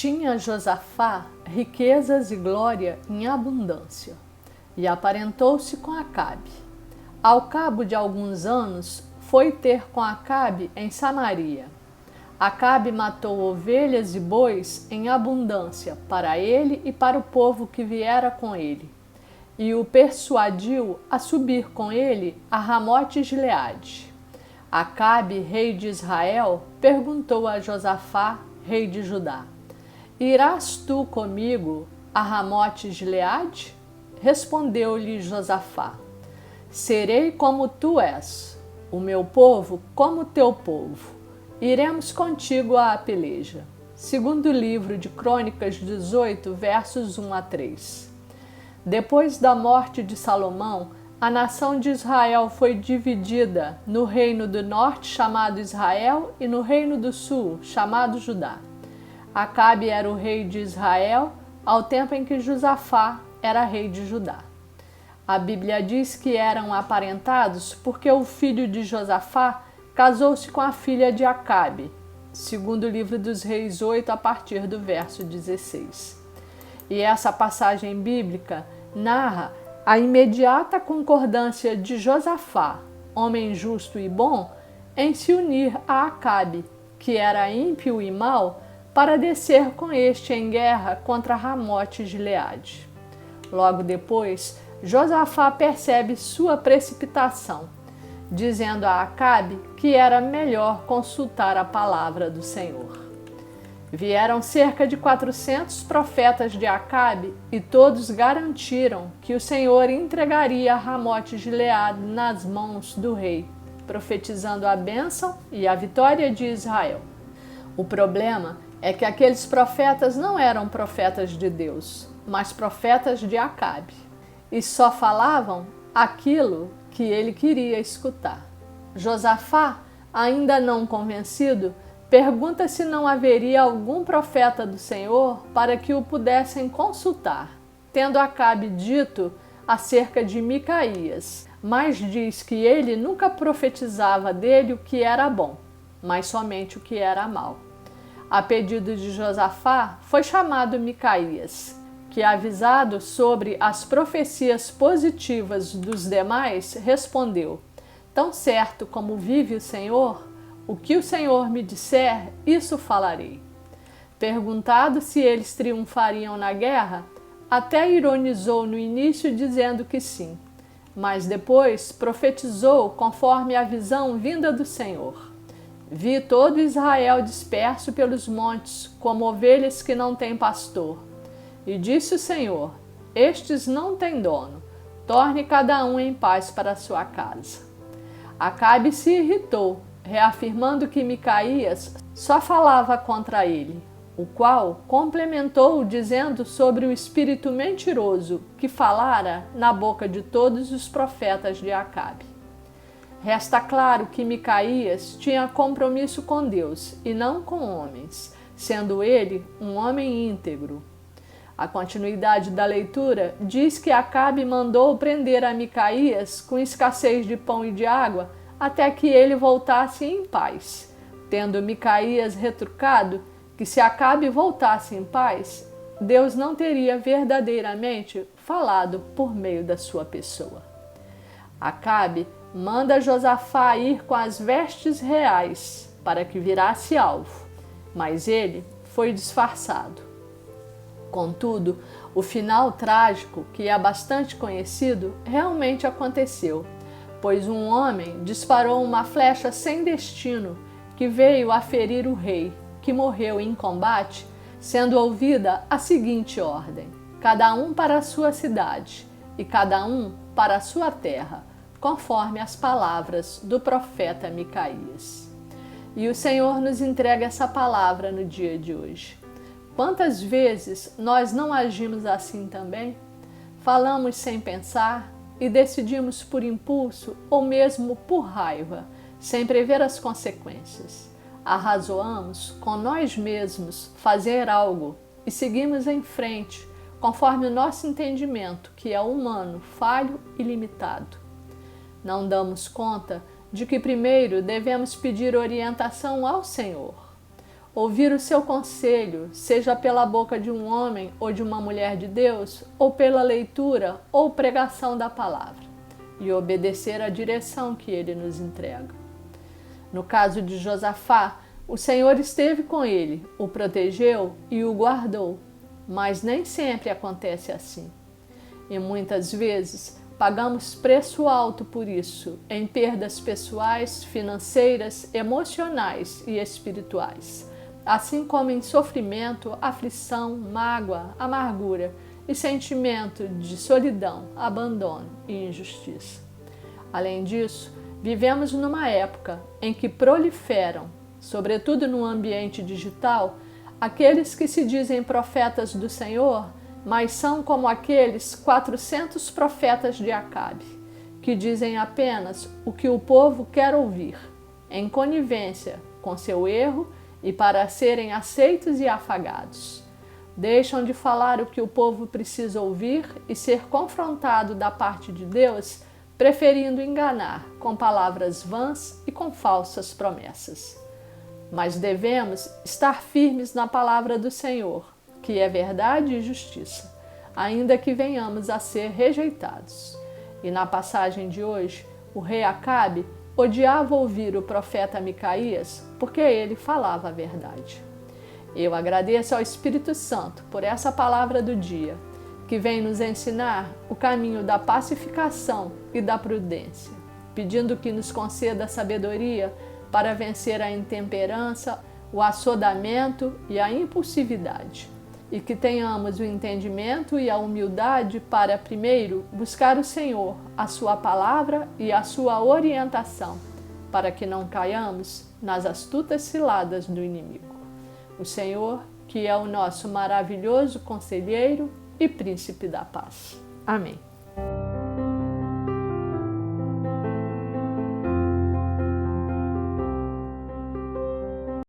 Tinha Josafá riquezas e glória em abundância, e aparentou-se com Acabe. Ao cabo de alguns anos, foi ter com Acabe em Samaria. Acabe matou ovelhas e bois em abundância para ele e para o povo que viera com ele, e o persuadiu a subir com ele a Ramote-Gileade. Acabe, rei de Israel, perguntou a Josafá, rei de Judá: Irás tu comigo a Ramote-Gileade? Respondeu-lhe Josafá: Serei como tu és, o meu povo como teu povo. Iremos contigo à peleja. Segundo livro de Crônicas 18, versos 1 a 3. Depois da morte de Salomão, a nação de Israel foi dividida no reino do norte, chamado Israel, e no reino do sul, chamado Judá. Acabe era o rei de Israel, ao tempo em que Josafá era rei de Judá. A Bíblia diz que eram aparentados porque o filho de Josafá casou-se com a filha de Acabe, segundo o livro dos Reis 8, a partir do verso 16. E essa passagem bíblica narra a imediata concordância de Josafá, homem justo e bom, em se unir a Acabe, que era ímpio e mau, para descer com este em guerra contra Ramote-Gileade. Logo depois, Josafá percebe sua precipitação, dizendo a Acabe que era melhor consultar a palavra do Senhor. Vieram cerca de 400 profetas de Acabe e todos garantiram que o Senhor entregaria Ramote-Gileade nas mãos do rei, profetizando a bênção e a vitória de Israel. O problema é que aqueles profetas não eram profetas de Deus, mas profetas de Acabe, e só falavam aquilo que ele queria escutar. Josafá, ainda não convencido, pergunta se não haveria algum profeta do Senhor para que o pudessem consultar, tendo Acabe dito acerca de Micaías, mas diz que ele nunca profetizava dele o que era bom, mas somente o que era mal. A pedido de Josafá, foi chamado Micaías, que, avisado sobre as profecias positivas dos demais, respondeu: Tão certo como vive o Senhor, o que o Senhor me disser, isso falarei. Perguntado se eles triunfariam na guerra, até ironizou no início dizendo que sim, mas depois profetizou conforme a visão vinda do Senhor. Vi todo Israel disperso pelos montes, como ovelhas que não têm pastor. E disse o Senhor: Estes não têm dono, torne cada um em paz para a sua casa. Acabe se irritou, reafirmando que Micaías só falava contra ele, o qual complementou dizendo sobre o espírito mentiroso que falara na boca de todos os profetas de Acabe. Resta claro que Micaías tinha compromisso com Deus e não com homens, sendo ele um homem íntegro. A continuidade da leitura diz que Acabe mandou prender a Micaías com escassez de pão e de água até que ele voltasse em paz, tendo Micaías retrucado que se Acabe voltasse em paz, Deus não teria verdadeiramente falado por meio da sua pessoa. Acabe manda Josafá ir com as vestes reais para que virasse alvo, mas ele foi disfarçado. Contudo, o final trágico, que é bastante conhecido, realmente aconteceu, pois um homem disparou uma flecha sem destino que veio a ferir o rei, que morreu em combate, sendo ouvida a seguinte ordem: cada um para a sua cidade e cada um para a sua terra, conforme as palavras do profeta Micaías. E o Senhor nos entrega essa palavra no dia de hoje. Quantas vezes nós não agimos assim também? Falamos sem pensar e decidimos por impulso ou mesmo por raiva, sem prever as consequências. Arrazoamos com nós mesmos fazer algo e seguimos em frente, conforme o nosso entendimento, que é humano, falho e limitado. Não damos conta de que primeiro devemos pedir orientação ao Senhor. ouvir o seu conselho, seja pela boca de um homem ou de uma mulher de Deus, ou pela leitura ou pregação da palavra, e obedecer à direção que ele nos entrega. No caso de Josafá, o Senhor esteve com ele, o protegeu e o guardou, mas nem sempre acontece assim. E muitas vezes pagamos preço alto por isso, em perdas pessoais, financeiras, emocionais e espirituais, assim como em sofrimento, aflição, mágoa, amargura e sentimento de solidão, abandono e injustiça. Além disso, vivemos numa época em que proliferam, sobretudo no ambiente digital, aqueles que se dizem profetas do Senhor, mas são como aqueles 400 profetas de Acabe, que dizem apenas o que o povo quer ouvir, em conivência com seu erro e para serem aceitos e afagados. Deixam de falar o que o povo precisa ouvir e ser confrontado da parte de Deus, preferindo enganar com palavras vãs e com falsas promessas. Mas devemos estar firmes na palavra do Senhor, que é verdade e justiça, ainda que venhamos a ser rejeitados. E na passagem de hoje, o rei Acabe odiava ouvir o profeta Micaías, porque ele falava a verdade. Eu agradeço ao Espírito Santo por essa palavra do dia, que vem nos ensinar o caminho da pacificação e da prudência, pedindo que nos conceda sabedoria para vencer a intemperança, o assodamento e a impulsividade, e que tenhamos o entendimento e a humildade para, primeiro, buscar o Senhor, a sua palavra e a sua orientação, para que não caiamos nas astutas ciladas do inimigo. O Senhor, que é o nosso maravilhoso conselheiro e príncipe da paz. Amém.